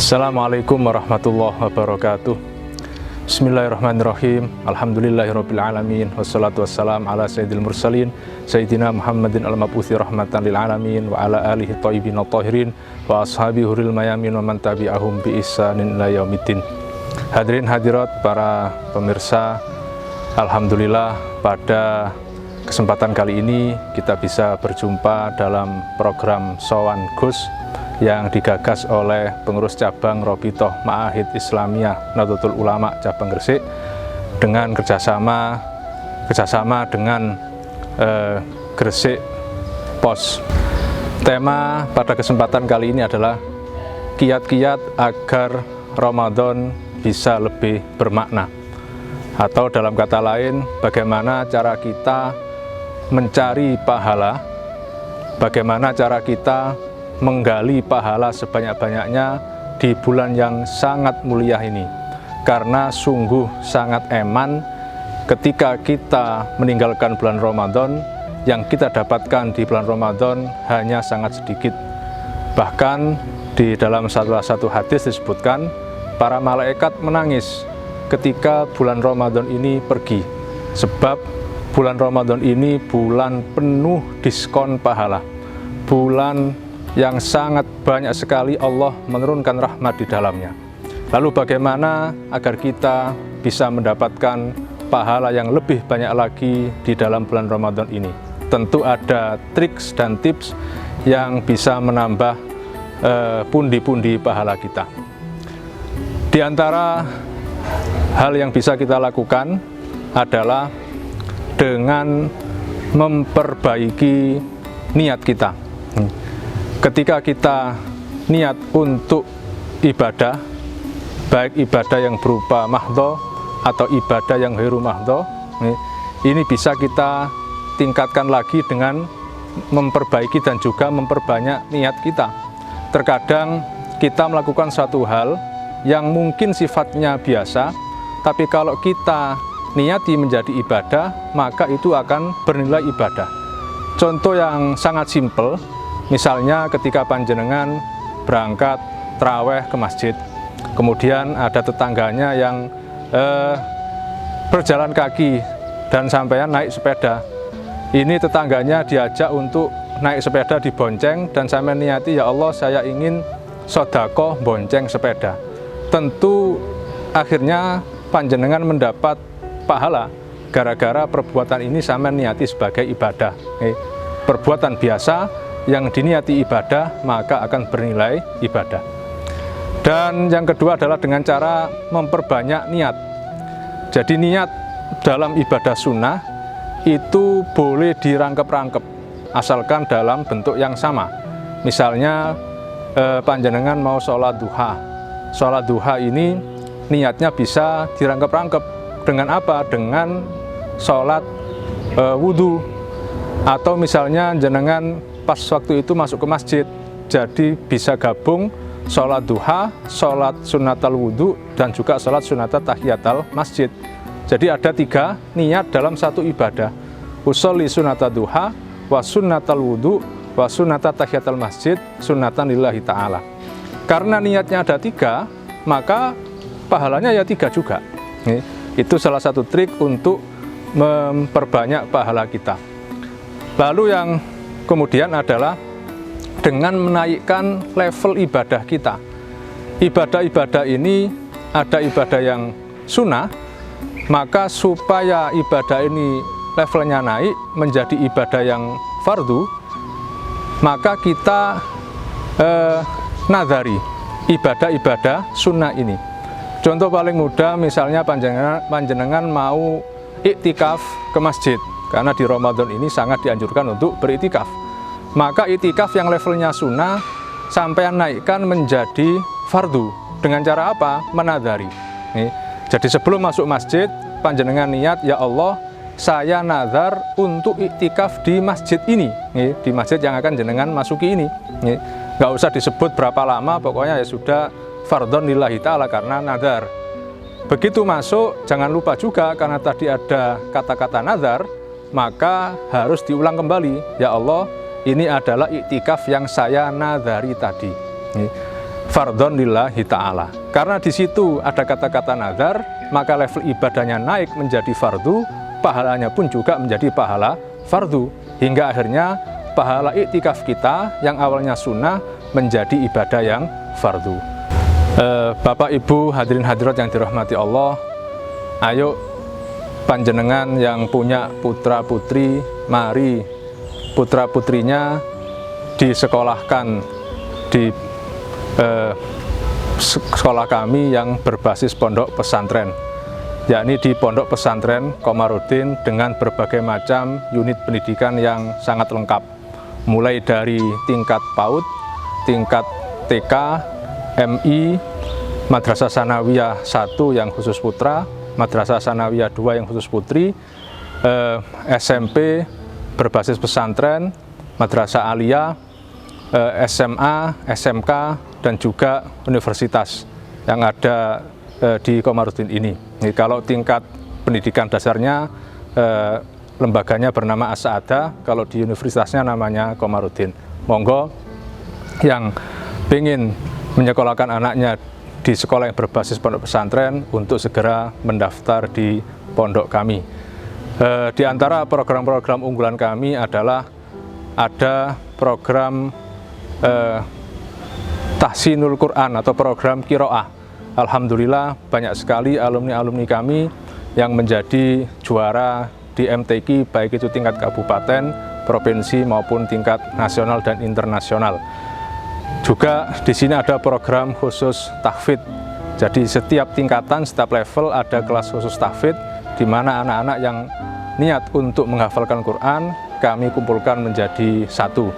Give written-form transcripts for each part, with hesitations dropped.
Assalamualaikum warahmatullahi wabarakatuh. Bismillahirrahmanirrahim. Alhamdulillahirrabbilalamin. Wassalatu wassalam ala sayyidil mursalin Sayyidina Muhammadin al-mabuthi rahmatan lil alamin wa ala alihi thayyibin at-tahirin wa ashabihi huril mayamin wa man tabi'ahum bi ihsanin ila yaumiddin. Hadirin hadirat para pemirsa, alhamdulillah pada kesempatan kali ini kita bisa berjumpa dalam program Sowan Gus yang digagas oleh pengurus cabang Robitoh Ma'ahid Islamiyah Nahdlatul Ulama cabang Gresik dengan kerjasama dengan Gresik Pos. Tema pada kesempatan kali ini adalah kiat-kiat agar Ramadan bisa lebih bermakna, atau dalam kata lain, bagaimana cara kita mencari pahala, bagaimana cara kita menggali pahala sebanyak-banyaknya di bulan yang sangat mulia ini. Karena sungguh sangat eman ketika kita meninggalkan bulan Ramadan, yang kita dapatkan di bulan Ramadan hanya sangat sedikit. Bahkan di dalam salah satu hadis disebutkan, para malaikat menangis ketika bulan Ramadan ini pergi, sebab bulan Ramadan ini bulan penuh diskon pahala, bulan yang sangat banyak sekali Allah menurunkan rahmat di dalamnya. Lalu bagaimana agar kita bisa mendapatkan pahala yang lebih banyak lagi di dalam bulan Ramadan ini? Tentu ada triks dan tips yang bisa menambah pundi-pundi pahala kita. Di antara hal yang bisa kita lakukan adalah dengan memperbaiki niat kita. Ketika kita niat untuk ibadah, baik ibadah yang berupa mahdho atau ibadah yang ghairu mahdho, ini bisa kita tingkatkan lagi dengan memperbaiki dan juga memperbanyak niat kita. Terkadang kita melakukan suatu hal yang mungkin sifatnya biasa, tapi kalau kita niati menjadi ibadah, maka itu akan bernilai ibadah. Contoh yang sangat simpel, misalnya ketika panjenengan berangkat traweh ke masjid, kemudian ada tetangganya yang berjalan kaki dan sampean naik sepeda. Ini tetangganya diajak untuk naik sepeda dibonceng dan sampean niati, ya Allah saya ingin sodako bonceng sepeda. Tentu akhirnya panjenengan mendapat pahala gara-gara perbuatan ini sampean niati sebagai ibadah. Perbuatan biasa yang diniati ibadah maka akan bernilai ibadah. Dan yang kedua adalah dengan cara memperbanyak niat. Jadi niat dalam ibadah sunnah itu boleh dirangkep-rangkep asalkan dalam bentuk yang sama. Misalnya panjenengan mau sholat duha. Sholat duha ini niatnya bisa dirangkep-rangkep dengan apa? Dengan sholat wudhu. Atau misalnya jenengan pas waktu itu masuk ke masjid, jadi bisa gabung sholat duha, sholat sunatal wudhu, dan juga sholat sunatal tahiyatal masjid. Jadi ada 3 niat dalam satu ibadah. Usolli sunatal duha, wa sunatal wudhu, wa sunatal tahiyatal masjid, sunatan lillahi ta'ala. Karena niatnya ada 3, maka pahalanya ya 3 juga. Itu salah satu trik untuk memperbanyak pahala kita. Lalu yang kemudian adalah dengan menaikkan level ibadah kita. Ibadah-ibadah ini ada ibadah yang sunnah, maka supaya ibadah ini levelnya naik menjadi ibadah yang fardu, maka kita nadhari ibadah-ibadah sunnah ini. Contoh paling mudah, misalnya panjenengan mau iktikaf ke masjid, karena di Ramadan ini sangat dianjurkan untuk beriktikaf. Maka iktikaf yang levelnya sunnah sampai naikkan menjadi fardu. Dengan cara apa? Menadhari. Jadi sebelum masuk masjid, panjenengan niat, ya Allah saya nazar untuk iktikaf di masjid ini, di masjid yang akan jenengan masuki ini. Nggak usah disebut berapa lama, pokoknya ya sudah fardhon lillahi ta'ala karena nazar. Begitu masuk, jangan lupa juga karena tadi ada kata-kata nazar, maka harus diulang kembali. Ya Allah, ini adalah iktikaf yang saya nazari tadi. fardhon lillahi ta'ala. Karena di situ ada kata-kata nazar, maka level ibadahnya naik menjadi fardu, pahalanya pun juga menjadi pahala fardu. Hingga akhirnya pahala iktikaf kita yang awalnya sunnah menjadi ibadah yang fardu. Bapak Ibu hadirin hadirat yang dirahmati Allah, ayo panjenengan yang punya putra putri, mari putra putrinya disekolahkan di sekolah kami yang berbasis pondok pesantren, yakni di Pondok Pesantren Komarudin dengan berbagai macam unit pendidikan yang sangat lengkap, mulai dari tingkat PAUD, tingkat TK, MI, Madrasah Sanawiyah 1 yang khusus putra, Madrasah Sanawiyah 2 yang khusus putri, SMP berbasis pesantren, Madrasah Aliyah, SMA, SMK, dan juga universitas yang ada di Komarudin ini. Jadi, kalau tingkat pendidikan dasarnya lembaganya bernama As-Sa'adah, kalau di universitasnya namanya Komarudin. Monggo yang ingin menyekolahkan anaknya di sekolah yang berbasis pondok pesantren untuk segera mendaftar di pondok kami. Di antara program-program unggulan kami adalah ada program Tahsinul Quran atau program Qiraah. Alhamdulillah banyak sekali alumni-alumni kami yang menjadi juara di MTQ, baik itu tingkat kabupaten, provinsi maupun tingkat nasional dan internasional. Juga di sini ada program khusus tahfidz. Jadi setiap tingkatan, setiap level ada kelas khusus tahfidz, di mana anak-anak yang niat untuk menghafalkan Quran kami kumpulkan menjadi satu.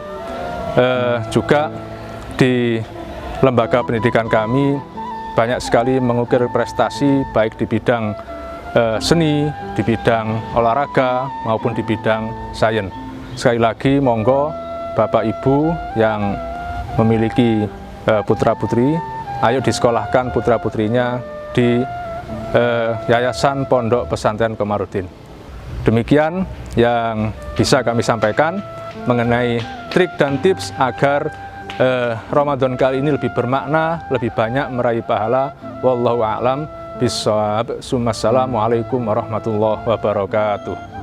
Juga di lembaga pendidikan kami banyak sekali mengukir prestasi baik di bidang seni, di bidang olahraga maupun di bidang sains. Sekali lagi monggo Bapak Ibu yang memiliki putra-putri, ayo disekolahkan putra-putrinya di Yayasan Pondok Pesantren Komarudin. Demikian yang bisa kami sampaikan mengenai trik dan tips agar Ramadan kali ini lebih bermakna, lebih banyak meraih pahala. Wallahu a'lam bishawab. Assalamualaikum warahmatullahi wabarakatuh.